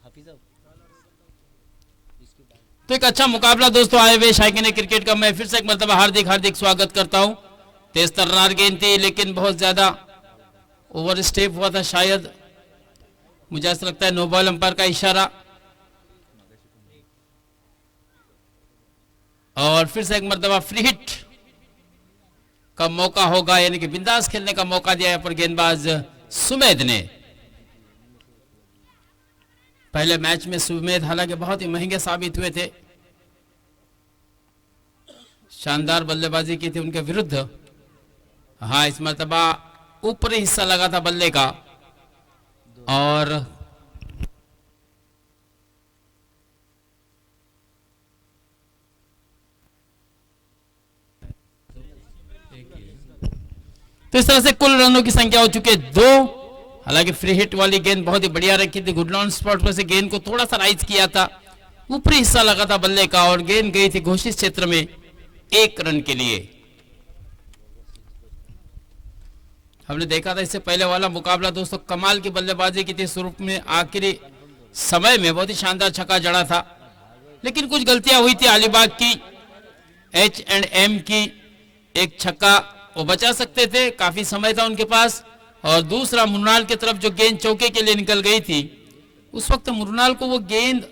तो एक अच्छा मुकाबला दोस्तों आए हुए शायकीन क्रिकेट का मैं फिर से एक मरतबा हार्दिक हार्दिक स्वागत करता हूं। तेज तर्रार गेंद थी लेकिन बहुत ज्यादा ओवर स्टेप हुआ था, शायद मुझे ऐसा लगता है नो बॉल अंपायर का इशारा। और फिर से एक मरतबा फ्री हिट का मौका होगा, यानी कि बिंदास खेलने का मौका दिया यहाँ पर गेंदबाज सुमेद ने। पहले मैच में सुमेद हालांकि बहुत ही महंगे साबित हुए थे, शानदार बल्लेबाजी की थी उनके विरुद्ध। हाँ, इस मरतबा ऊपरी हिस्सा लगा था बल्ले का और तो इस तरह से कुल रनों की संख्या हो चुकी है 2। हालांकि फ्री हिट वाली गेंद बहुत ही बढ़िया रखी थी, गुड लॉन स्पॉट पर से गेंद को थोड़ा सा राइज किया था, ऊपरी हिस्सा लगा था बल्ले का और गेंद गई थी घोषित क्षेत्र में 1 रन के लिए। हमने देखा था इससे पहले वाला मुकाबला दोस्तों, कमाल की बल्लेबाजी की थी, शुरू में आखिरी समय में बहुत ही शानदार छक्का जड़ा था, लेकिन कुछ गलतियां हुई थी। अलीबाग की H&M की एक छक्का वो बचा सकते थे, काफी समय था उनके पास। और दूसरा मुरनाल की तरफ जो गेंद चौके के लिए निकल गई थी, उस वक्त मुरनाल को वो गेंद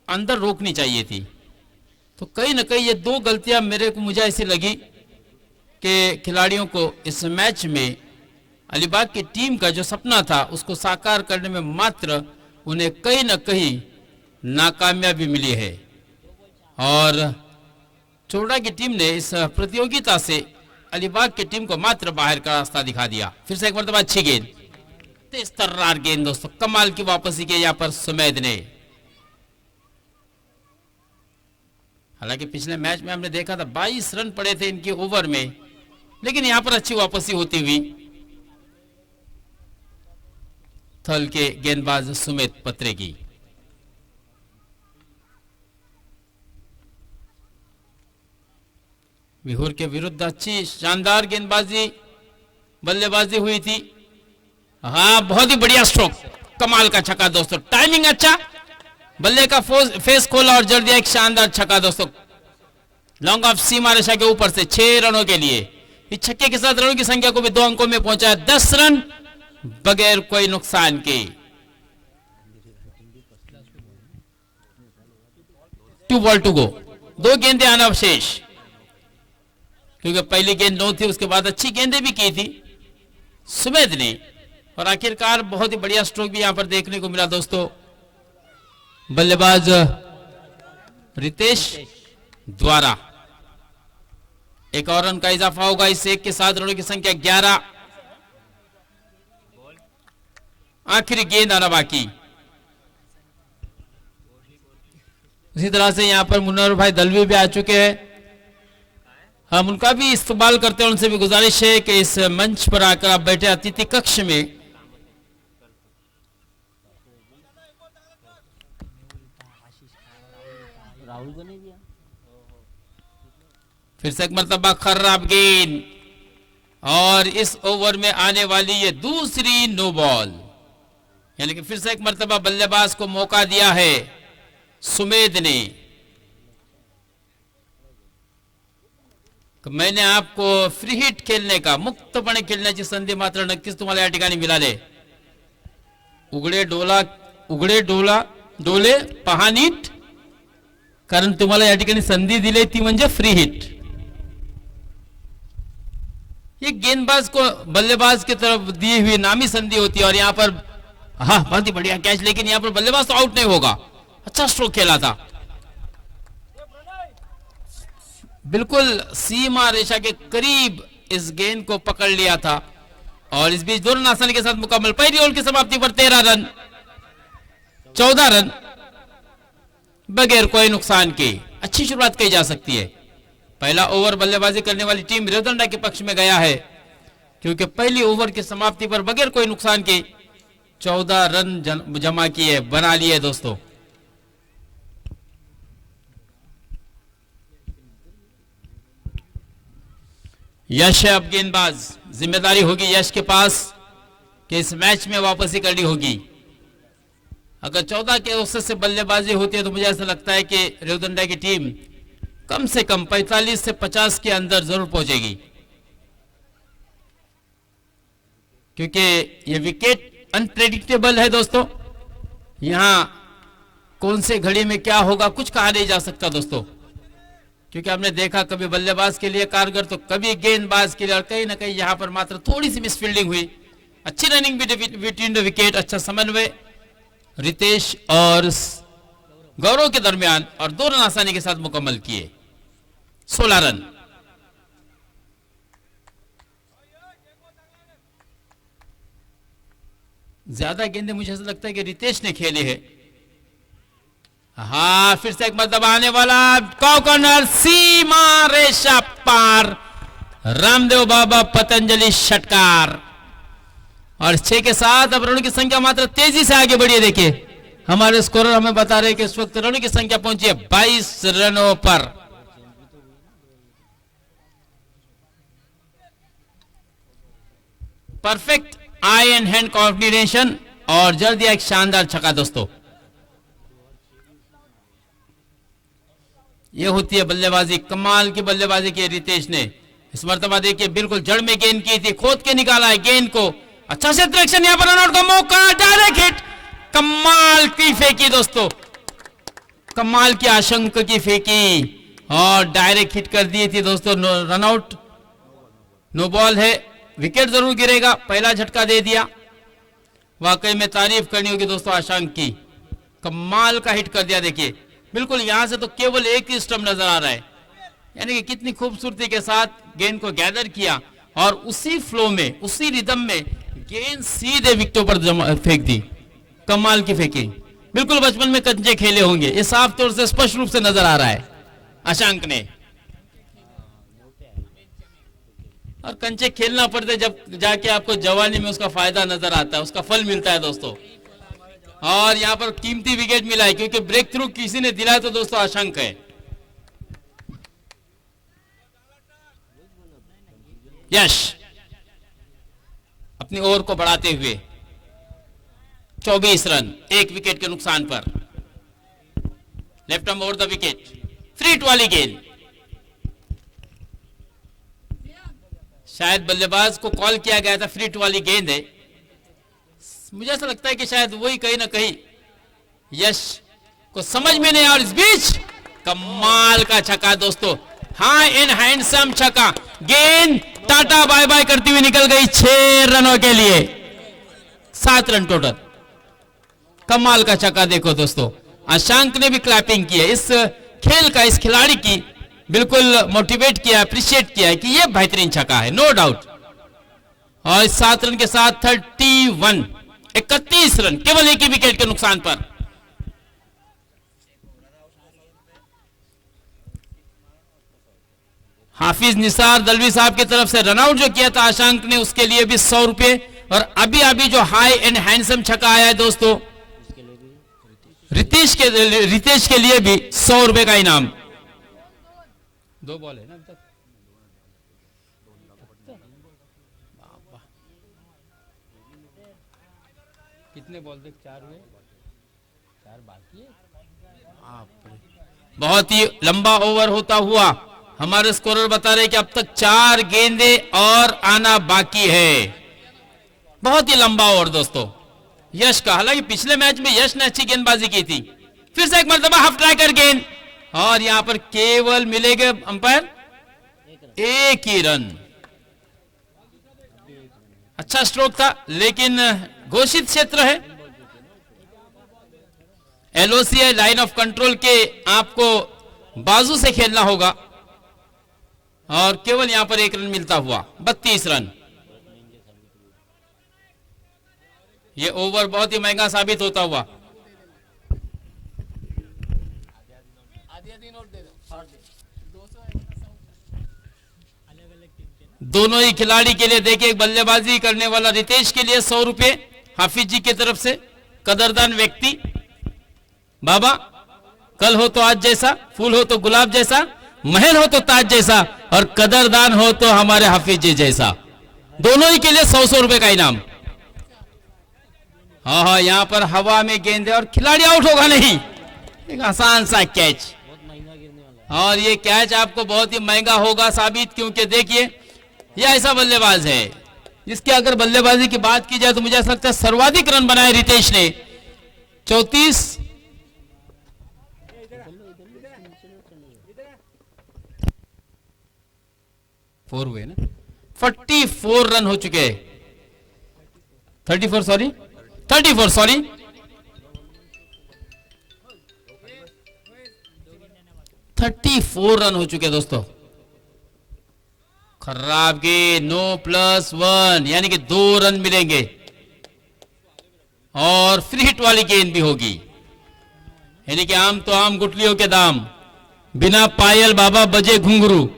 अंदर रोकनी चाहिए थी। तो कहीं ना कहीं ये 2 गलतियां मुझे ऐसी लगी कि खिलाड़ियों को इस मैच में अलीबाग की टीम का जो सपना था उसको साकार करने में मात्र उन्हें कहीं ना कहीं नाकामयाबी मिली है। और चोपड़ा की टीम ने इस प्रतियोगिता से अलीबाग की टीम को मात्र बाहर का रास्ता दिखा दिया। फिर से एक मरतबा अच्छी गेंद, तेज तर्रार गेंद दोस्तों, कमाल की वापसी की यहाँ पर सुमेद ने। हालांकि पिछले मैच में हमने देखा था 22 रन पड़े थे इनके ओवर में, लेकिन यहां पर अच्छी वापसी होती हुई थल के गेंदबाज सुमेद पत्रे की। विहुर के विरुद्ध अच्छी शानदार गेंदबाजी बल्लेबाजी हुई थी। हाँ, बहुत ही बढ़िया स्ट्रोक, कमाल का छक्का दोस्तों, टाइमिंग अच्छा, बल्ले का फेस खोला और जड़ दिया एक शानदार छक्का दोस्तों, लॉन्ग ऑफ सीमा रेखा के ऊपर से 6 रनों के लिए। इस छक्के के साथ रनों की संख्या को भी 2 अंकों में पहुंचा, 10 रन बगैर कोई नुकसान के। 2 बॉल 2 गो, 2 गेंदें आना शेष, क्योंकि पहली गेंद 9 थी, उसके बाद अच्छी गेंदें भी की थी सुमेद ने। और आखिरकार बहुत ही बढ़िया स्ट्रोक भी यहां पर देखने को मिला दोस्तों, बल्लेबाज रितेश द्वारा। एक और रन का इजाफा होगा, इस 1 के साथ रनों की संख्या 11। आखिरी गेंद आना बाकी। उसी तरह से यहां पर मुन्नर भाई दलवी भी आ चुके हैं, हम उनका भी इस्तेमाल करते हैं, उनसे भी गुजारिश है कि इस मंच पर आकर आप बैठे अतिथि कक्ष में राहुल को नहीं दिया। फिर से एक मरतबा खराब गेंद और इस ओवर में आने वाली ये दूसरी नो बॉल, यानी कि फिर से एक मरतबा बल्लेबाज को मौका दिया है सुमेद ने। मैंने आपको फ्री हिट खेलने का, मुक्तपणे खेळण्याची संधी मात्र नक्कीच तुम्हाला या ठिकाणी मिळाले। उघडे डोले पहा नीट, कारण तुम्हाला या ठिकाणी संधी दिली ती म्हणजे फ्री हिट। ये गेंदबाज को बल्लेबाज की तरफ दी हुई नामी संधि होती है और यहां पर हाँ बहुत ही बढ़िया कैच, लेकिन यहां पर बल्लेबाज तो आउट नहीं होगा। अच्छा स्ट्रोक खेला था, बिल्कुल सीमा रेखा के करीब इस गेंद को पकड़ लिया था। और इस बीच 2 रन आसानी के साथ मुकम्मल, पहली ओवर की समाप्ति पर 13 रन 14 रन बगैर कोई नुकसान के। अच्छी शुरुआत कही जा सकती है। पहला ओवर बल्लेबाजी करने वाली टीम रेवदंडा के पक्ष में गया है, क्योंकि पहली ओवर की समाप्ति पर बगैर कोई नुकसान के 14 रन जमा किए, बना लिए दोस्तों। यश है अब गेंदबाज, जिम्मेदारी होगी यश के पास कि इस मैच में वापसी करनी होगी। अगर 14 के औसत से बल्लेबाजी होती है तो मुझे ऐसा लगता है कि रेवदंडा की टीम कम से कम 45 से 50 के अंदर जरूर पहुंचेगी, क्योंकि ये विकेट अनप्रेडिक्टेबल है दोस्तों। यहां कौन से घड़ी में क्या होगा कुछ कहा नहीं जा सकता दोस्तों, क्योंकि हमने देखा कभी बल्लेबाज के लिए कारगर तो कभी गेंदबाज के लिए, और कहीं ना कहीं यहां पर मात्र थोड़ी सी मिसफील्डिंग हुई। अच्छी रनिंग बिटवीन द विकेट, अच्छा समन्वय रितेश और गौरव के दरमियान, और 2 रन आसानी के साथ मुकम्मल किए। 16 रन। ज्यादा गेंदें मुझे ऐसा लगता है कि रितेश ने खेली है। हाँ, फिर से एक मतलब आने वाला कॉर्नर, सीमा रेशा पार, रामदेव बाबा पतंजलि षटकार, और 6 के साथ अब रनों की संख्या मात्र तेजी से आगे बढ़ी है। देखिए हमारे स्कोरर हमें बता रहे हैं कि इस वक्त रनों की संख्या पहुंची है 22 रनों पर। Perfect I and hand combination और जल्दी एक शानदार छक्का दोस्तों। यह होती है बल्लेबाजी, कमाल की बल्लेबाजी की रितेश ने। इस मर्तबा देखिए बिल्कुल जड़ में गेंद की थी, खोद के निकाला है गेंद को, अच्छा से ट्रैक्शन, यहां पर रनआउट का मौका, डायरेक्ट हिट, कमाल की फेंकी दोस्तों, कमाल की आशंका की फेंकी और डायरेक्ट हिट कर दी थी दोस्तों। रनआउट, नो बॉल है, विकेट जरूर गिरेगा, पहला झटका दे दिया। वाकई में तारीफ करनी होगी दोस्तों आशंक की, कमाल का हिट कर दिया। देखिए बिल्कुल यहां से तो केवल एक ही स्टंप नजर आ रहा है, यानी कि कितनी खूबसूरती के साथ गेंद को गैदर किया और उसी फ्लो में, उसी रिदम में गेंद सीधे विकेटों पर फेंक दी, कमाल की फेंकी। बिल्कुल बचपन में कंचे खेले होंगे, ये साफ तौर से स्पष्ट रूप से नजर आ रहा है आशंक ने। और कंचे खेलना पड़ते जब जाके आपको जवानी में उसका फायदा नजर आता है, उसका फल मिलता है दोस्तों। और यहां पर कीमती विकेट मिला है, क्योंकि ब्रेक थ्रू किसी ने दिलाया तो दोस्तों आशंक है। यश अपनी ओवर को बढ़ाते हुए 24 रन, 1 विकेट के नुकसान पर। Left arm over the wicket, free hit वाली गेंद, शायद बल्लेबाज को कॉल किया गया था, फ्री हिट वाली गेंद है। मुझे ऐसा लगता है कि शायद वही कहीं ना कहीं यश को समझ में नहीं। और इस बीच कमाल का छक्का दोस्तों, हाई एंड हैंडसम छक्का, गेंद टाटा बाय बाय करती हुई निकल गई 6 रनों के लिए, 7 रन टोटल। कमाल का छक्का देखो दोस्तों, आशंक ने भी क्लैपिंग की है, इस खेल का, इस खिलाड़ी की बिल्कुल मोटिवेट किया, अप्रिशिएट किया है कि यह बेहतरीन छक्का है, नो डाउट। और इस 7 रन के साथ 31 रन केवल एक ही विकेट के नुकसान पर। हाफिज निसार दलवी साहब की तरफ से रनआउट जो किया था आशंक ने, उसके लिए भी 100 रुपए, और अभी अभी जो हाई एंड हैंडसम छक्का आया है दोस्तों रितेश के लिए भी 100 रुपए का इनाम। 2 बॉल है ना अभी तक, कितने बॉल तक? 4 हुए, 4 बाकी है। बहुत ही लंबा ओवर होता हुआ हमारे स्कोरर बता रहे कि अब तक 4 गेंदे और आना बाकी है। बहुत ही लंबा ओवर दोस्तों यश का। हालांकि पिछले मैच में यश ने अच्छी गेंदबाजी की थी। फिर से एक मरतबा हाफ ट्रैकर गेंद, और यहां पर केवल मिलेगा अंपायर 1 ही रन। अच्छा स्ट्रोक था, लेकिन घोषित क्षेत्र है, एलओसी है, लाइन ऑफ कंट्रोल के आपको बाजू से खेलना होगा, और केवल यहां पर 1 रन मिलता हुआ 32 रन। यह ओवर बहुत ही महंगा साबित होता हुआ। दोनों ही खिलाड़ी के लिए देखिए, बल्लेबाजी करने वाला रितेश के लिए 100 रुपए हाफिज जी की तरफ से, कदरदान व्यक्ति। बाबा कल हो तो आज जैसा, फूल हो तो गुलाब जैसा, महल हो तो ताज जैसा, और कदरदान हो तो हमारे हाफिज जी जैसा। दोनों ही के लिए 100 रुपए का इनाम। हाँ हाँ, यहाँ पर हवा में गेंद है और खिलाड़ी आउट होगा नहीं। एक आसान सा कैच, और ये कैच आपको बहुत ही महंगा होगा साबित, क्योंकि देखिए ये ऐसा बल्लेबाज है जिसके अगर बल्लेबाजी की बात की जाए तो मुझे ऐसा लगता है सर्वाधिक रन बनाए रितेश ने, 34। फोर हुए ना, 44 रन हो चुके हैं, 34 सॉरी, 34 सॉरी, 34 रन हो चुके दोस्तों। खराब गेंद, नो +1, यानी कि 2 रन मिलेंगे और फ्री हिट वाली गेंद भी होगी, यानी कि आम तो आम गुटलियों के दाम, बिना पायल बाबा बजे घुंघरू।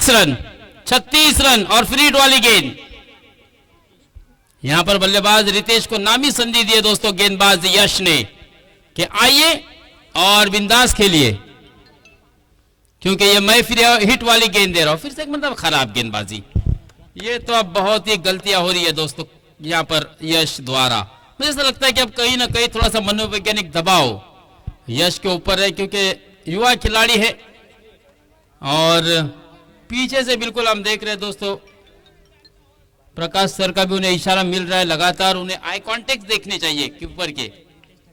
रन, 36 रन और फ्री हिट वाली गेंद। यहां पर बल्लेबाज रितेश को नामी संधि दिए दोस्तों गेंदबाज यश ने कि आइए और बिंदास खेलिए, क्योंकि ये मैं फिर हिट वाली गेंद दे रहा हूं। फिर से एक मतलब खराब गेंदबाजी, ये तो अब बहुत ही गलतियां हो रही है दोस्तों यहां पर यश द्वारा। मुझे ऐसा लगता है कि अब कहीं ना कहीं थोड़ा सा मनोवैज्ञानिक दबाव यश के ऊपर है, क्योंकि युवा खिलाड़ी है और पीछे से बिल्कुल हम देख रहे हैं दोस्तों प्रकाश सर का भी उन्हें इशारा मिल रहा है, लगातार उन्हें आई कांटेक्ट देखने चाहिए कीपर के।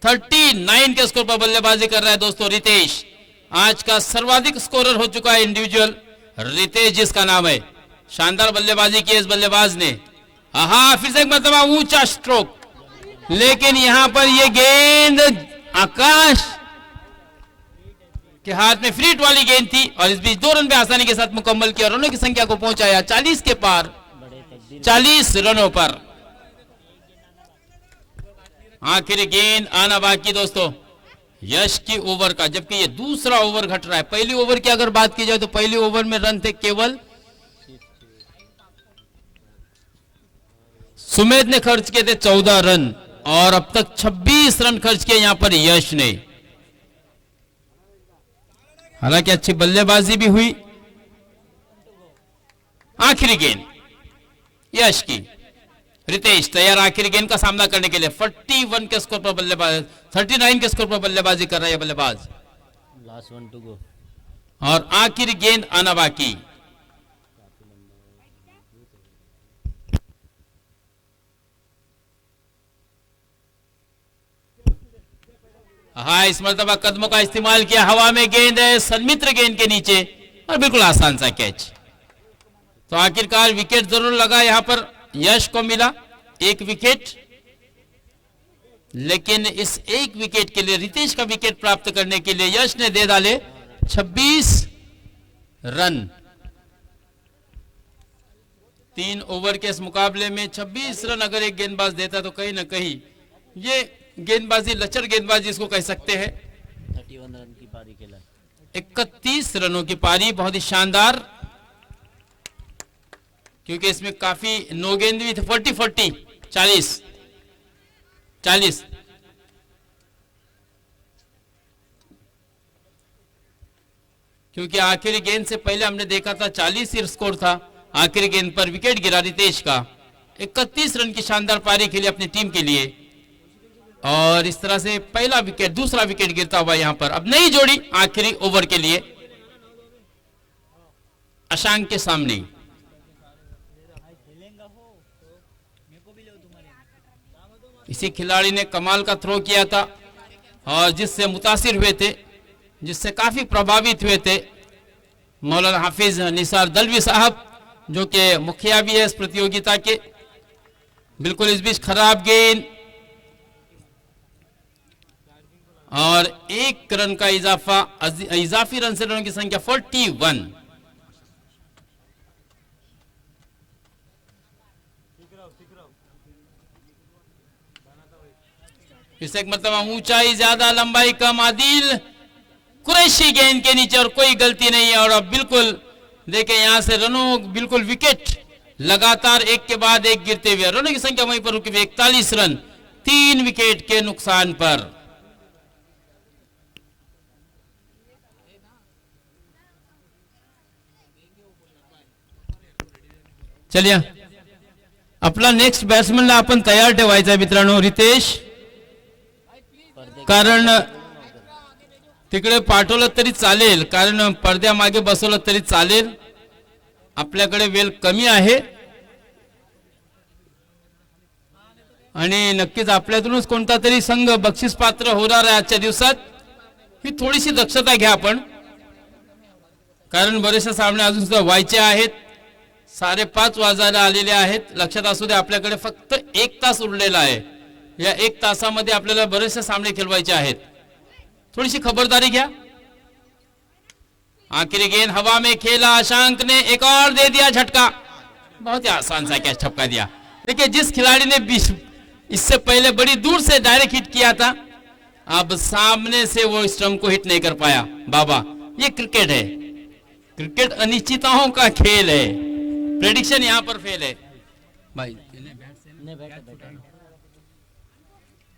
39 के स्कोर पर बल्लेबाजी कर रहा है दोस्तों रितेश। आज का सर्वाधिक स्कोरर हो चुका है इंडिविजुअल रितेश जिसका नाम है। शानदार बल्लेबाजी की इस बल्लेबाज ने। हाँ, फिर से एक मतलब ऊंचा स्ट्रोक, लेकिन यहां पर यह गेंद आकाश के हाथ में फ्री हिट वाली गेंद थी और इस बीच 2 रन पे आसानी के साथ मुकम्मल किया, रनों की संख्या को पहुंचाया 40 के पार, 40 रनों पर। आखिर गेंद आना बाकी दोस्तों यश की ओवर का, जबकि ये दूसरा ओवर घट रहा है। पहली ओवर की अगर बात की जाए तो पहली ओवर में रन थे केवल सुमेध ने खर्च किए थे 14 रन और अब तक 26 रन खर्च किए यहां पर यश ने। हालांकि अच्छी बल्लेबाजी भी हुई। आखिरी गेंद यश की, रितेश तैयार आखिरी गेंद का सामना करने के लिए। 41 के स्कोर पर बल्लेबाज, 39 के स्कोर पर बल्लेबाजी कर रहा है बल्लेबाज। लास्ट 1 टू गो और आखिरी गेंद आना बाकी। हाँ, इस मरतबा कदमों का इस्तेमाल किया, हवा में गेंद है सन्मित्र गेंद के नीचे और बिल्कुल आसान सा कैच। तो आखिरकार विकेट जरूर लगा, यहां पर यश को मिला 1 विकेट, लेकिन इस 1 विकेट के लिए, रितेश का विकेट प्राप्त करने के लिए यश ने दे डाले 26 रन। 3 ओवर के इस मुकाबले में 26 रन अगर एक गेंदबाज देता तो कहीं ना कहीं ये गेंदबाजी, लचर गेंदबाजी इसको कह सकते हैं। 31 रन की पारी खेला, 31 रनों की पारी, बहुत ही शानदार, क्योंकि इसमें काफी नो गेंद भी थे। 40 40, क्योंकि आखिरी गेंद से पहले हमने देखा था 40 ही स्कोर था, आखिरी गेंद पर विकेट गिरा रितेश का। 31 रन की शानदार पारी खेली अपनी टीम के लिए और इस तरह से पहला विकेट, दूसरा विकेट गिरता हुआ यहां पर। अब नई जोड़ी आखिरी ओवर के लिए अशांक के सामने। इसी खिलाड़ी ने कमाल का थ्रो किया था और जिससे मुतासिर हुए थे, जिससे काफी प्रभावित हुए थे मौलाना हाफिज निसार दलवी साहब, जो कि मुखिया भी है इस प्रतियोगिता के। बिल्कुल इस बीच खराब गेंद और 1 रन का इजाफा, इजाफी रन से रनों की संख्या 41। इसे एक मतलब ऊंचाई ज्यादा, लंबाई कम, आदिल कुरैशी गेंद के नीचे और कोई गलती नहीं है। और अब बिल्कुल देखें यहां से रनों, बिल्कुल विकेट लगातार एक के बाद एक गिरते हुए, रनों की संख्या वहीं पर रुकी हुई 41 रन 3 विकेट के नुकसान पर। चलिया आपला नेक्स्ट बॅट्समनला आपण तयार ठेवायचा आहे मित्रांनो रितेश, कारण तिकडे पाठवलं तरी चालेल, कारण पडद्यामागे बसवलं तरी चालेल, आपल्याकडे वेळ कमी आहे आणि नक्कीच आपल्यातूनच कोणता तरी संघ बक्षीस पात्र होणार आहे आजच्या दिवसात. ही थोडीशी दक्षता घ्या आपण, कारण बरेचसे सामने अजून सुद्धा व्हायचे आहेत. 5:30 वाजायला आलेले आहेत. लक्षात असू दे आपल्याकडे फक्त 1 तास उरलेला आहे. या 1 तासामध्ये आपल्याला बरेचसे सामने खेळवायचे आहेत. थोडीशी खबरदारी घ्या. आखिरी गेंद हवा में खेला, अशांक ने एक और दे दिया झटका. बहुत ही आसान सा कैच छक्का दिया. देखिए जिस खिलाड़ी ने इससे पहले बड़ी दूर से डायरेक्ट हिट किया था, अब सामने से वो स्टंप को हिट नहीं कर पाया. बाबा ये क्रिकेट है, क्रिकेट अनिश्चितताओं का खेल है. प्रेडिक्शन यहाँ पर फेल है भाई. नहीं बैठा बैठा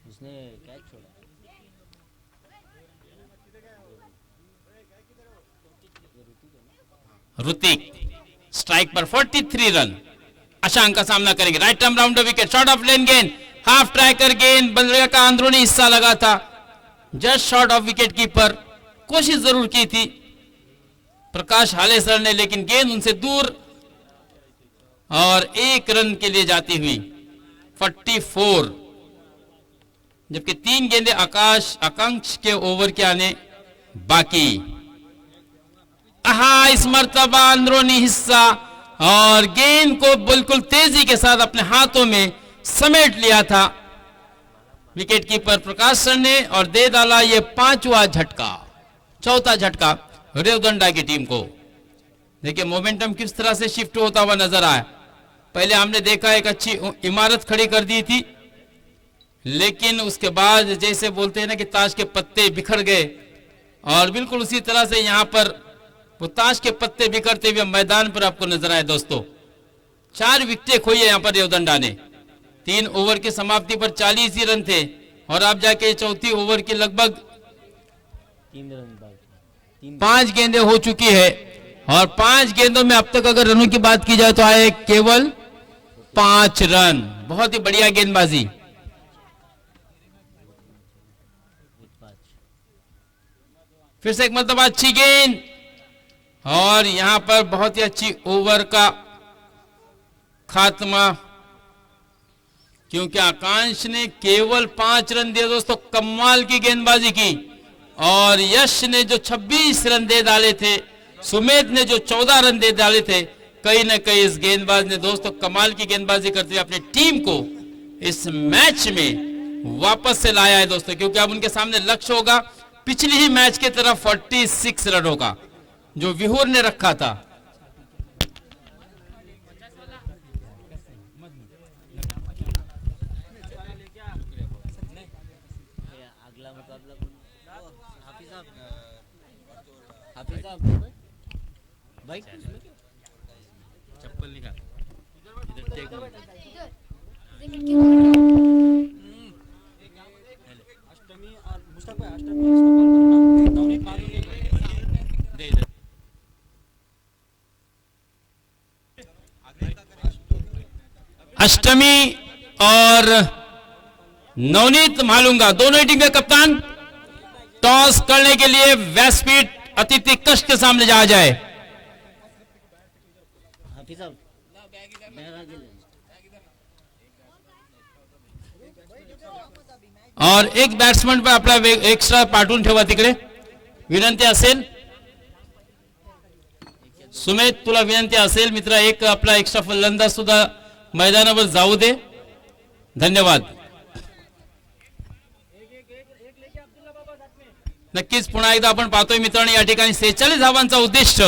उसने कैच छोड़ा. ऋतिक स्ट्राइक पर 43 रन. अशांक का सामना करेंगे. Right arm round wicket, short of length गेंद, हाफ ट्रैकर गेंद, बल्ले का अंदरूनी हिस्सा लगा था. Just short of wicket keeper. कोशिश जरूर की थी प्रकाश हाले सर ने, लेकिन गेंद उनसे दूर और 1 रन के लिए जाती हुई 44. जबकि 3 गेंदे आकांक्ष के ओवर के आने बाकी. इस मर्तबा अंदरूनी हिस्सा और गेंद को बिल्कुल तेजी के साथ अपने हाथों में समेट लिया था विकेट कीपर प्रकाश सर ने और दे डाला ये 5वां झटका, 4था झटका रेवदंडा की टीम को. देखिए मोमेंटम किस तरह से शिफ्ट होता हुआ नजर आया. पहले हमने देखा एक अच्छी इमारत खड़ी कर दी थी, लेकिन उसके बाद जैसे बोलते हैं ना कि ताश के पत्ते बिखर गए, और बिल्कुल उसी तरह से यहां पर वो ताश के पत्ते बिखरते हुए मैदान पर आपको नजर आए. दोस्तों 4 विकेटें खोई है यहां पर रेवदंडा ने. 3 ओवर की समाप्ति पर 40 ही रन थे, और आप जाके चौथी ओवर की लगभग 3 रन बाकी. 5 गेंदें हो चुकी है, और 5 गेंदों में अब तक अगर रनों की बात की जाए तो आए केवल 5 रन. बहुत ही बढ़िया गेंदबाजी. फिर से एक मतलब अच्छी गेंद, और यहां पर बहुत ही अच्छी ओवर का खात्मा, क्योंकि आकांक्ष ने केवल 5 रन दिए. दोस्तों कमाल की गेंदबाजी की, और यश ने जो 26 रन दे डाले थे, सुमेध ने जो 14 रन दे डाले थे, कहीं ना कहीं इस गेंदबाज ने दोस्तों कमाल की गेंदबाजी करते हुए अपनी टीम को इस मैच में वापस से लाया है दोस्तों. क्योंकि अब उनके सामने लक्ष्य होगा पिछली ही मैच की तरफ 46 रनों का जो विहुर ने रखा था. अगला मुकाबला हाफिज साहब भाई चप्पल निकाल. अष्टमी और मुश्ताक भाई अष्टमी नवनीत मालूम अष्टमी और नवनीत मालूंगा दोनों ही टीम के कप्तान टॉस करने के लिए व्यासपीठ अतिथि कक्ष के सामने जा जाए. हाफिज साहब और एक बॅट्समन पर आपला एक्स्ट्रा पाठवून ठेवा तिकडे. विनंती असेल सुमेध, तुला विनंती असेल मित्रा, एक आपला एक्स्ट्रा फलंदाज सुद्धा मैदानावर जाऊ दे. धन्यवाद. नक्कीच पुन्हा एकदा आपण पाहतोय मित्रांनो, या ठिकाणी 46 धावांचा उद्दिष्ट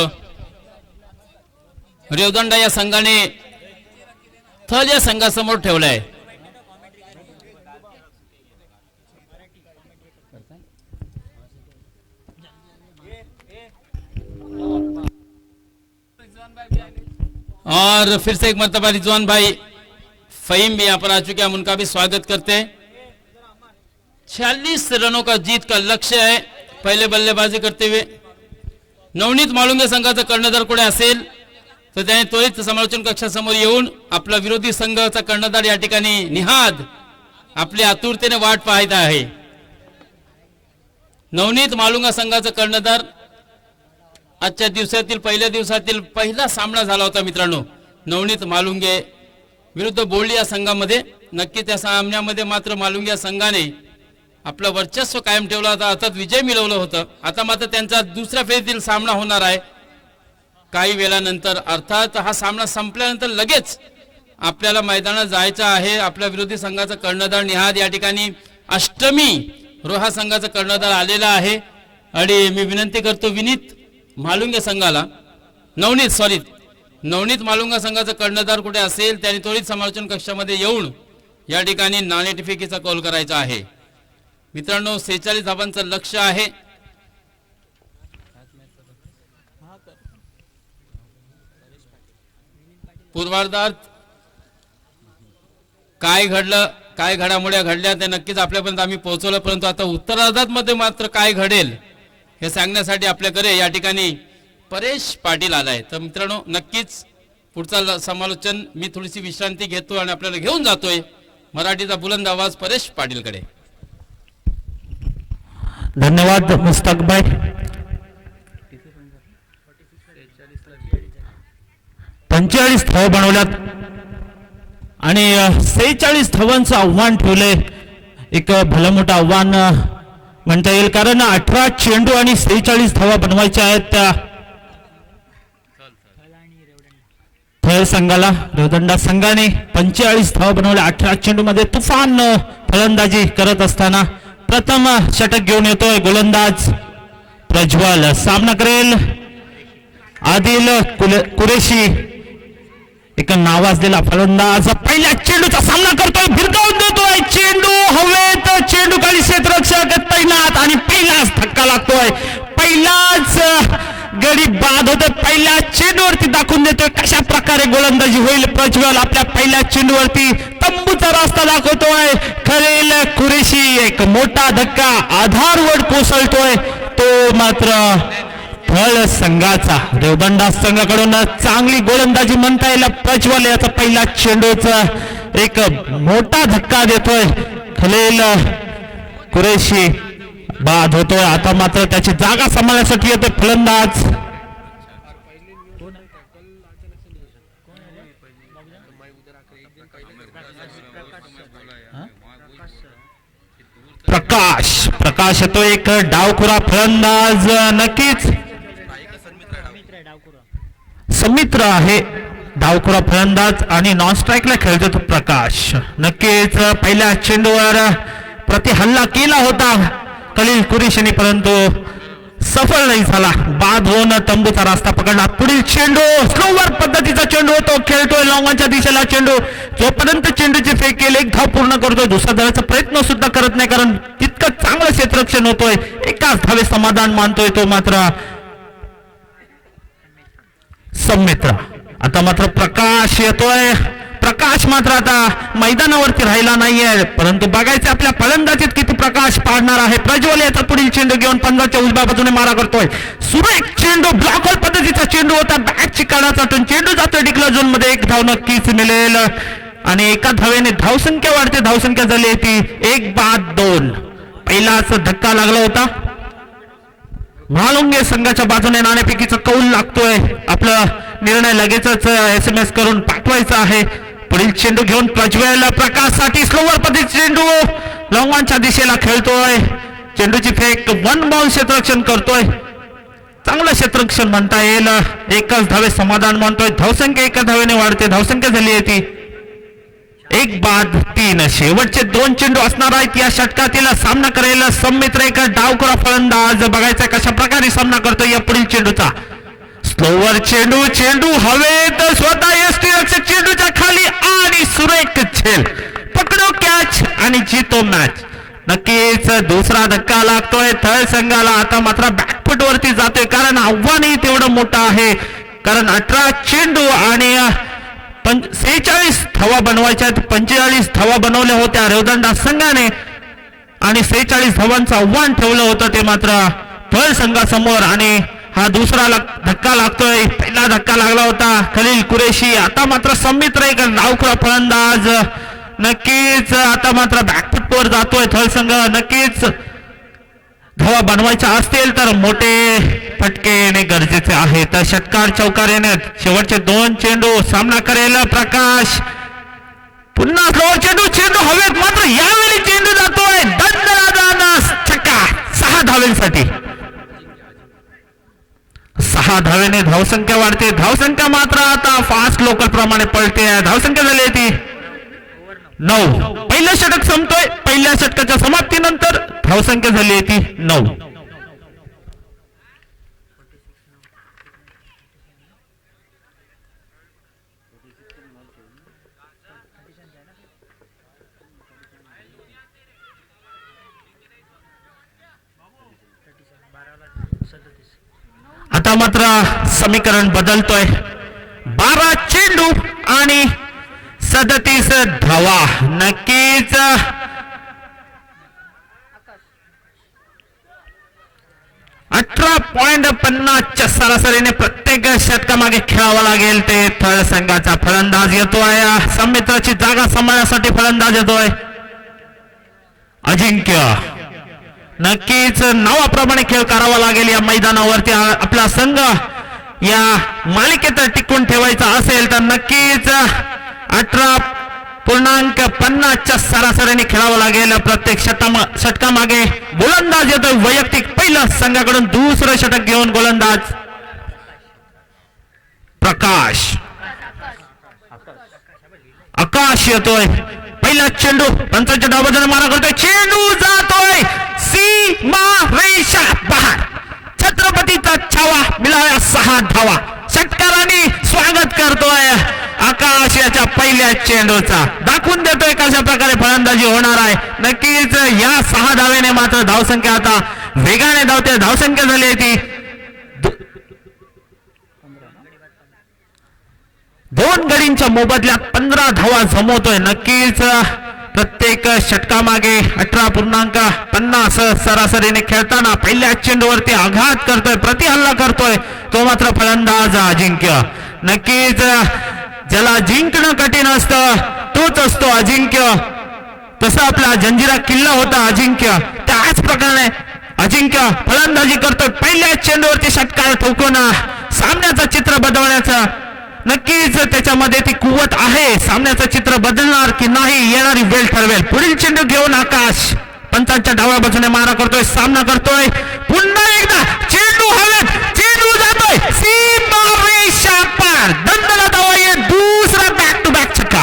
रेवदंडा या संघाने थल या संघासमोर ठेवलाय. और फिर से एक मरतबा रिजवान भाई फहीम भी यहां पर आ चुके हैं, हम उनका भी स्वागत करते हैं. 46 रनों का जीत का लक्ष्य है. पहले बल्लेबाजी करते हुए नवनीत मालुंगे संघाचा कर्णधार कोणी असेल तर त्याने त्वरित समालोचन कक्षासमोर येऊन आपला विरोधी संघाचा कर्णधार या ठिकाणी निहाद आपली आतुरतेने वाट पाहत आहे. नवनीत मालुंगा संघाचा कर्णधार आजच्या दिवसातील पहिल्या दिवसातील पहिला सामना झाला होता मित्रांनो, नवनीत मालुंगे विरुद्ध बोर्डी या संघामध्ये. नक्की त्या सामन्यामध्ये मात्र मालुंगे या संघाने आपलं वर्चस्व कायम ठेवलं होतं, अर्थात विजय मिळवलं होतं. आता मात्र त्यांचा दुसऱ्या फेरीतील सामना होणार आहे काही वेळानंतर. अर्थात हा सामना संपल्यानंतर लगेच आपल्याला मैदानात जायचं आहे. आपल्या विरोधी संघाचा कर्णधार निहाद या ठिकाणी अष्टमी रोहा संघाचा कर्णधार आलेला आहे. आणि मी विनंती करतो विनीत मालुंगे संघाला नवनीत मालुंगा संघाचा कर्णधार कुठे असेल त्याने त्वरित समालोचन कक्षामध्ये येऊन या ठिकाणी नाणेफेकीचा कौल करायचा आहे. मित्रांनो 46 धावांचं लक्ष आहे. पूर्वार्धात काय घडलं, काय घडामोड्या घडल्या ते नक्कीच आपल्यापर्यंत आम्ही पोहोचवलं, परंतु आता उत्तरार्धात मध्ये मात्र काय घडेल हे सांगण्यासाठी आपल्याकडे या ठिकाणी परेश पाटील आलाय. तर मित्रांनो नक्कीच पुढचा समालोचन मी थोडीशी विश्रांती घेतो आणि आपल्याला घेऊन जातोय मराठीचा बुलंद आवाज परेश पाटीलकडे. धन्यवाद मुस्तक भाई. 45 धावा बनवल्यात आणि 46 धावांचं आव्हान ठेवले. एक भलं मोठं आव्हान म्हणता येईल, कारण 18 चेंडू आणि 46 धावा बनवायच्या आहेत त्या थळ संघाला. रेवदंडा संघाने 45 धावा बनवल्या 18 चेंडू मध्ये. तुफान फलंदाजी करत असताना प्रथम षटक घेऊन येतोय गोलंदाज प्रज्वल. सामना करेल आदिल कुरेशी, एक नावाजलेला फलंदाज. पहिल्या चेंडूचा सामना करतोय, भिरकावून देतोय चेंडू हवेत. चेंडू खाली क्षेत्ररक्षक तैनात आणि पहिलाच धक्का लागतोय. पहिलाच गडी बाद होतोय. पहिल्या चेंडूवरती दाखवून देतोय कशा प्रकारे गोलंदाजी होईल. प्रज्वल आपल्या पहिल्या चेंडूवरती तंबूचा रस्ता दाखवतोय. खरेल कुरेशी एक मोठा धक्का आधारवर कोसळतोय, तो मात्र फळ संघाचा. रेवदंडा संघाकडून चांगली गोलंदाजी म्हणता येईल. प्रज्वल याचा पहिला चेंडूचा एक मोठा धक्का देतोय. खलेल कुरेशी बाद होतोय. आता मात्र त्याची जागा सांभाळण्यासाठी येतोय फलंदाज प्रकाश येतो. एक डावखुरा फलंदाज, नक्कीच समित्र आहे डावखुरा फलंदाज आणि नॉन स्ट्राईकला खेळतो तो प्रकाश. नक्कीच पहिल्या चेंडूवर प्रति हल्ला केला होता खलील कुरेशीने, परंतु सफल नाही झाला. बाद होऊन तंबूचा रास्ता पकडला. पुढील चेंडू स्लोवर पद्धतीचा चेंडू होतो, खेळतोय लॉंगाच्या दिशेला चेंडू. जोपर्यंत चेंडूची फेक केली एक धाव पूर्ण करतोय, दुसरा धावाचा प्रयत्न सुद्धा करत नाही, कारण तितकं चांगलं क्षेत्ररक्षण होतोय. एकाच धावे समाधान मानतोय तो मात्र समित्र. आता मात्र प्रकाश येतोय. प्रकाश मात्र आता मैदानावरती राहिला नाहीये, परंतु बघायचे आपल्या फलंदाजीत किती प्रकाश पाडणार आहे. प्रज्वल याचा पुढील चेंडू घेऊन 15च्या उजव्या बाजूने मारा करतोय. सुरेख चेंडू, ब्लॉकर पद्धतीचा चेंडू होता. बॅटची काढा चाटून चेंडू जातोय डिक्ला झोन मध्ये. एक धाव नक्कीच मिळेल आणि एका धावेने धावसंख्या वाढते. धावसंख्या झाली ती 1-2. पहिलाच धक्का लागला होता. मालुंगे संघाच्या बाजूने नाणेफेकीचा कौल लागतोय. आपला निर्णय लगेचच SMS करून पाठवायचा आहे. पुढील चेंडू घेऊन प्रज्वल प्रकाशसाठी स्लोवर पद्धती चेंडू लॉंगांच्या दिशेला खेळतोय. चेंडूची फेक 1 बॉल क्षेत्ररक्षण करतोय. चांगलं क्षेत्ररक्षण म्हणता येईल. एकच धावे समाधान मानतोय. धावसंख्या एका धावेने वाढते. धावसंख्या झाली आहे ती 1-3. शेवटचे 2 चेंडू असणार आहेत या षटकातील. सामना करेल समित्र एक डावखुरा फलंदाज. बघायचा कशा प्रकारे सामना करतोय या पुढील चेंडूचा. स्लोवर चेंडू हवेत. स्वतः यष्टी रक्षक चेंडूच्या खाली आणि सुरेख झेल. पकडो कॅच आणि जीतो मॅच. नक्कीच दुसरा धक्का लागतोय थळ संघाला. आता मात्र बॅकफुट वरती जातोय, कारण आव्हानही तेवढं मोठं आहे. कारण 18 चेंडू आणि 46 धावा बनवायच्या. 45 धावा बनवल्या होत्या रेवदंडा संघाने आणि 46 धावांचं आव्हान ठेवलं होतं ते मात्र थळ संघासमोर. आणि हा दुसरा धक्का लागतोय. पहिला धक्का लागला होता खलील कुरेशी. आता मात्र संमित रेक डावखुळा फलंदाज. नक्कीच आता मात्र बॅकफुटवर जातोय थळ संघ. नक्कीच धावा बनवायच्या असतील तर मोठे फटके येणे गरजेचे आहे. तर षटकार चौकार येणे शेवटचे 2 चेंडू सामना करेल प्रकाश. पुन्हा स्लोअर चेंडू. चेंडू हवेत मात्र यावेळी चेंडू जातोय दणदणादान छक्का. 6 धावेसाठी. 6 धावेने धावसंख्या वाढते. धावसंख्या मात्र आता फास्ट लोकल प्रमाणे पळते. धावसंख्या झाली ती 9. पहिलं षटक संपतोय. पहिल्या षटकाच्या समाप्तीनंतर धावसंख्या झाली आहे ती 9. आता मात्र समीकरण बदलतोय. 12 चेंडू आणि 37 धावा. नक्कीच 18.50च्या सरासरीने प्रत्येक षटकामागे खेळावं लागेल. ते थळ संघाचा फलंदाज येतोय. संमित्राची जागा सांभाळण्यासाठी फलंदाज येतोय अजिंक्य. नक्कीच नावाप्रमाणे खेळ करावा लागेल या मैदानावरती. आपला संघ या मालिकेत टिकून ठेवायचा असेल तर नक्कीच 18.50च्या सरासरीने खेळावं लागेल. प्रत्येक षटकामागे गोलंदाज येतोय वैयक्तिक. पहिलं संघाकडून दुसरं षटक घेऊन गोलंदाज प्रकाश. आकाश येतोय. पहिला चेंडू पंचांच्या डावबाजूने मारा करतोय. चेंडू जातोय सीमा रेषा बाहेर. छत्रपतीचा छावा मिळाला 6 धावा. षटकाराने स्वागत करतोय आकाश याच्या पहिल्या चेंडूचा. दाखवून देतोय कशा प्रकारे फलंदाजी होणार आहे. नक्कीच या 6 धावेने मात्र धावसंख्या आता वेगाने धावते. धावसंख्या झाली आहे ती 2 गडींच्या मोबदल्यात 15 धावा जमवतोय. नक्कीच प्रत्येक षटकामागे 18.50 सरासरीने खेळताना पहिल्या चेंडूवरती आघात करतोय. प्रतिहल्ला करतोय तो मात्र फलंदाज अजिंक्य. नक्कीच ज्याला जिंकणं कठीण असतं तोच असतो अजिंक्य. तसा आपला जंजिरा किल्ला होता अजिंक्य. त्याच प्रकारे अजिंक्य फलंदाजी करतोय. पहिल्या चेंडूवरती षटकार ठोकून सामन्याचं चित्र बदलण्याचं नक्कीच त्याच्यामध्ये ती कुवत आहे. सामन्याचं चित्र बदलणार की नाही येणारी वेळ ठरवेल. पुढील चेंडू घेऊन आकाश पंचांच्या डाव्या बाजूने मारा करतोय. सामना करतोय. पुन्हा एकदा चेंडू हवेत. चेंडू जातोय सीमा रेषा पार. दंडला धावा आहे. दुसरा बॅक टू बॅक छक्का.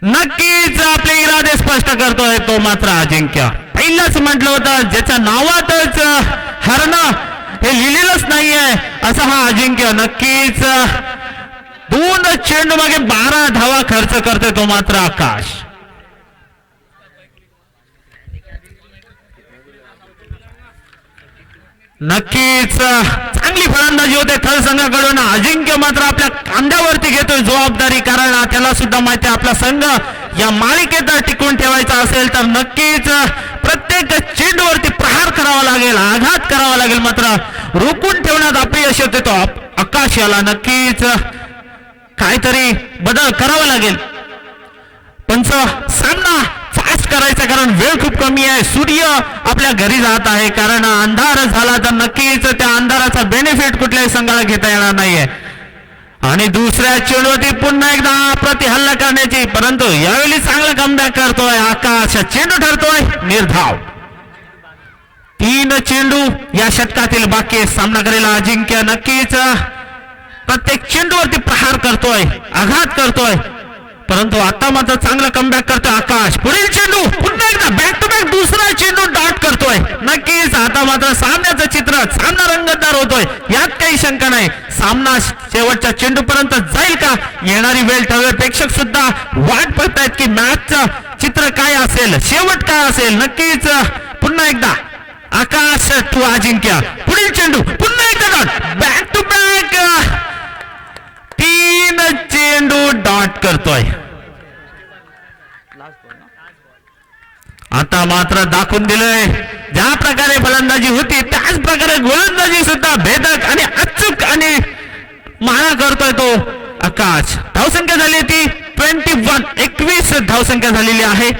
नक्कीच आपले इरादे स्पष्ट करतोय तो मात्र अजिंक्य. पहिलंच म्हटलं होतं ज्याच्या नावातच हरणं हे लिहिलेलंच नाहीये असा हा अजिंक्य. नक्कीच 2 चेंडू मागे 12 धावा खर्च करतोय तो मात्र आकाश. नक्कीच चांगली फलंदाजी होते थळ संघाकडून. अजिंक्य मात्र आपल्या खांद्यावरती घेतोय जबाबदारी. कारण त्याला सुद्धा माहिती आपला संघ या मालिकेत टिकून ठेवायचा असेल तर नक्कीच प्रत्येक चेंडूवरती प्रहार करावा लागेल. आघात करावा लागेल. मात्र रोखून ठेवण्यात अपयश येते तो आकाश याला. नक्कीच काहीतरी बदल करावा लागेल. पंच सामना फास्ट करायचा कारण वेळ खूप कमी आहे. सूर्य आपल्या घरी जात आहे. कारण अंधार झाला तर नक्कीच त्या अंधाराचा बेनिफिट कुठल्याही संघाला घेता येणार नाहीये. आणि दुसऱ्या चेंडूवरती पुन्हा एकदा प्रतिहल्ला करण्याची. परंतु यावेळी चांगला कमबॅक करतोय आकाश. चेंडू ठरतोय निर्धाव. 3 चेंडू या षटकातील बाकी. सामना करेल अजिंक्य. नक्कीच प्रत्येक चेंडूवरती प्रहार करतोय. आघात करतोय. परंतु आता मात्र चांगला कमबॅक करतोय आकाश. पुढील चेंडू पुन्हा एकदा बॅक टू बॅक दुसरा चेंडू डॉट करतोय. नक्कीच आता मात्र सामन्याचं चित्र सामना रंगतदार होतोय यात काही शंका नाही. सामना शेवटच्या चेंडूपर्यंत जाईल का येणारी वेळ ठरवेल. प्रेक्षक सुद्धा वाट बघतायत की मॅचचं चित्र काय असेल. शेवट काय असेल. नक्कीच पुन्हा एकदा आकाश टू अजिंक्य. पुढील चेंडू पुन्हा एकदा डॉट. बॅक टू बॅक 3 चेंडू डॉट करतोय. आता मात्र दाखवून दिलंय ज्या प्रकारे फलंदाजी होती त्याच प्रकारे प्रकारे गोलंदाजी सुद्धा भेदक आणि अचूक आणि मारा करतोय तो आकाश. धावसंख्या झाली ती 21 धावसंख्या झालेली आहे.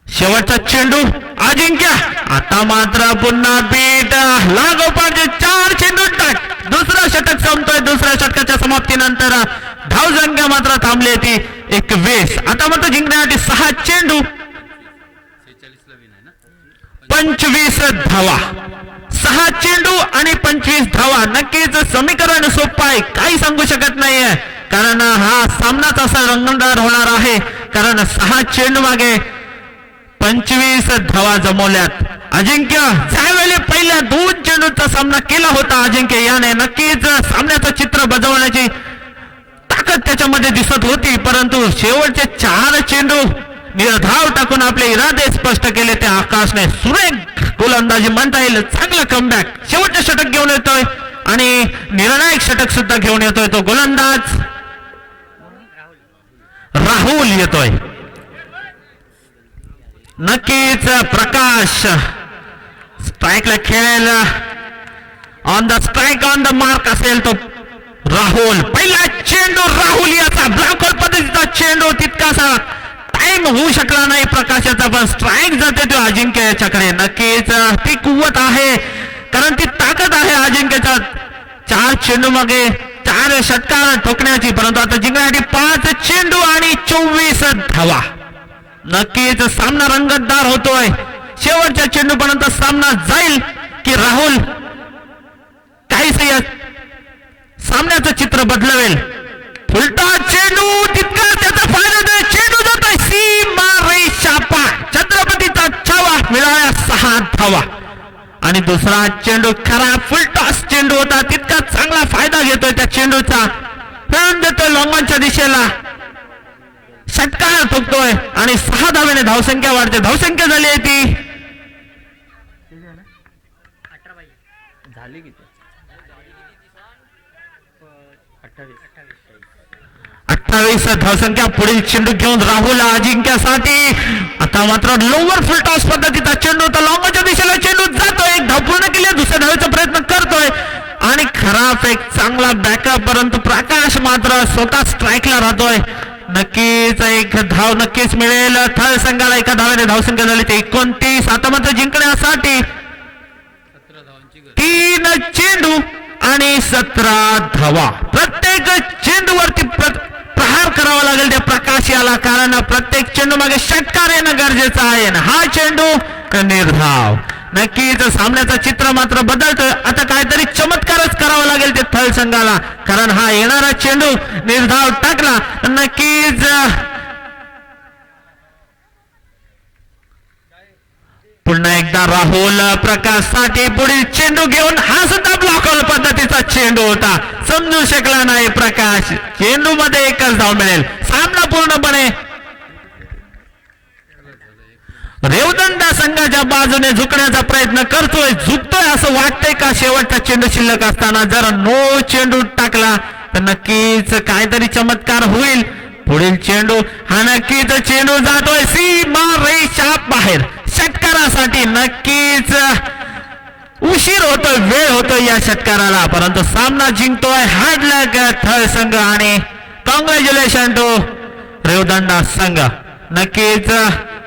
शेवटचा चेंडू अजिंक्य. आता मात्र पुन्हा बीट लागोपाठचे 4 चेंडू टाक. दुसरा षटक संपतोय. दुसऱ्या षटकाच्या समाप्तीनंतर धावसंख्या मात्र थांबली ती 21. आता मात्र जिंकण्यासाठी 6 चेंडू 25 धावा. 6 चेंडू आणि 25 धावा. नक्कीच समीकरण सोपं आहे, काही सांगू शकत नाहीये, कारण हा सामनाच असा रंगतदार होणार आहे. कारण 6 चेंडू मागे 25 धावा जमवल्यात. अजिंक्य ज्यावेळी पहिल्या 2 चेंडूचा सामना केला होता अजिंक्य याने, नक्कीच सामन्याचं चित्र बदलण्याची ताकद त्याच्यामध्ये दिसत होती, परंतु शेवटचे 4 चेंडू निर्धाव टाकून आपले इरादे स्पष्ट केले. त्या आकाशने सुरेख गोलंदाजी म्हणता येईल. चांगला कमबॅक. शेवटचे षटक घेऊन येतोय आणि निर्णायक षटक सुद्धा घेऊन येतोय तो गोलंदाज राहुल येतोय. नक्कीच प्रकाश स्ट्राईकला खेळेल. On the strike on the mark असेल तो राहुल. पहिला चेंडू राहुल याचा ब्लॉकर पद्धतीचा चेंडू. तितकासा टाइम होऊ शकला नाही प्रकाशाचा, पण स्ट्राईक जाते तो अजिंक्य याच्याकडे. नक्कीच ती कुवत आहे, कारण ती ताकद आहे अजिंक्यच्या. 4 चेंडू मागे 4 षटकार ठोकण्याची, परंतु आता जिंकण्यासाठी 5 चेंडू आणि 24 धावा. नक्कीच सामना रंगतदार होतोय. शेवटच्या चेंडूपर्यंत सामना जाईल की राहुल काहीच या सामन्याचं चित्र बदलवेल. फुलटा चेंडू तितका त्याचा फायदा दे. चेंडू जातोय सीमा रेषा पार. छत्रपतीचा छावा मिळाला 6 धावा. आणि दुसरा चेंडू खरा फुलटॉस चेंडू होता, तितका चांगला फायदा घेतोय त्या चेंडूचा. फेकून देतोय लॉंगॉनच्या दिशेला. षटकार ठोकतोय आणि 6 धावेने धावसंख्या वाढते. धावसंख्या झाली आहे ती 28 धावसंख्या. पुढील चेंडू घेऊन राहुल अजिंक्यासाठी. आता मात्र लोवर फुल टॉस पद्धतीचा चेंडू होता. लॉंगच्या दिशेला चेंडू जातोय. 1 धाव पूर्ण केली. दुसऱ्या धावेचा प्रयत्न करतोय आणि खराब एक चांगला बॅकअप, परंतु प्रकाश मात्र स्वतः स्ट्राईकला राहतोय. नक्कीच 1 धाव नक्कीच मिळेल. थळ संघाला 1 धावाने धावसंख्या झाली ते 29. आता मात्र जिंकण्यासाठी 3 चेंडू आणि 17 धावा. प्रत्येक चेंडूवरती प्रहार करावा लागेल त्या प्रकाश याला, कारण प्रत्येक चेंडू मागे षटकार येणं गरजेचं आहे. हा चेंडू निर्धाव. नक्कीच सामन्याचं चित्र मात्र बदलतोय. आता काहीतरी चमत्कारच करावा लागेल ते थळ संघाला, कारण हा येणारा चेंडू निर्धाव टाकला तर नक्कीच पुन्हा एकदा राहुल प्रकाश साठी पुढील चेंडू घेऊन. हा सुद्धा ब्लॉकर पद्धतीचा चेंडू होता. समजू शकला नाही प्रकाश. चेंडू मध्ये 1च धाव मिळेल. सामना पूर्णपणे रेवदंडा संघाच्या बाजूने झुकण्याचा प्रयत्न करतोय. झुकतोय असं वाटतंय का शेवटचा चेंडू शिल्लक असताना? जर नो चेंडू टाकला तर नक्कीच काहीतरी चमत्कार होईल. पुढील चेंडू हा नक्कीच चेंडू जातोय सीमा रेषा बाहेर. षटकारासाठी नक्कीच उशीर होतोय, वेळ होतोय या षटकाराला, परंतु सामना जिंकतोय हार्डलक थळ संघ. आणि कॉंग्रॅच्युलेशन टू रेवदंडा संघ. नक्कीच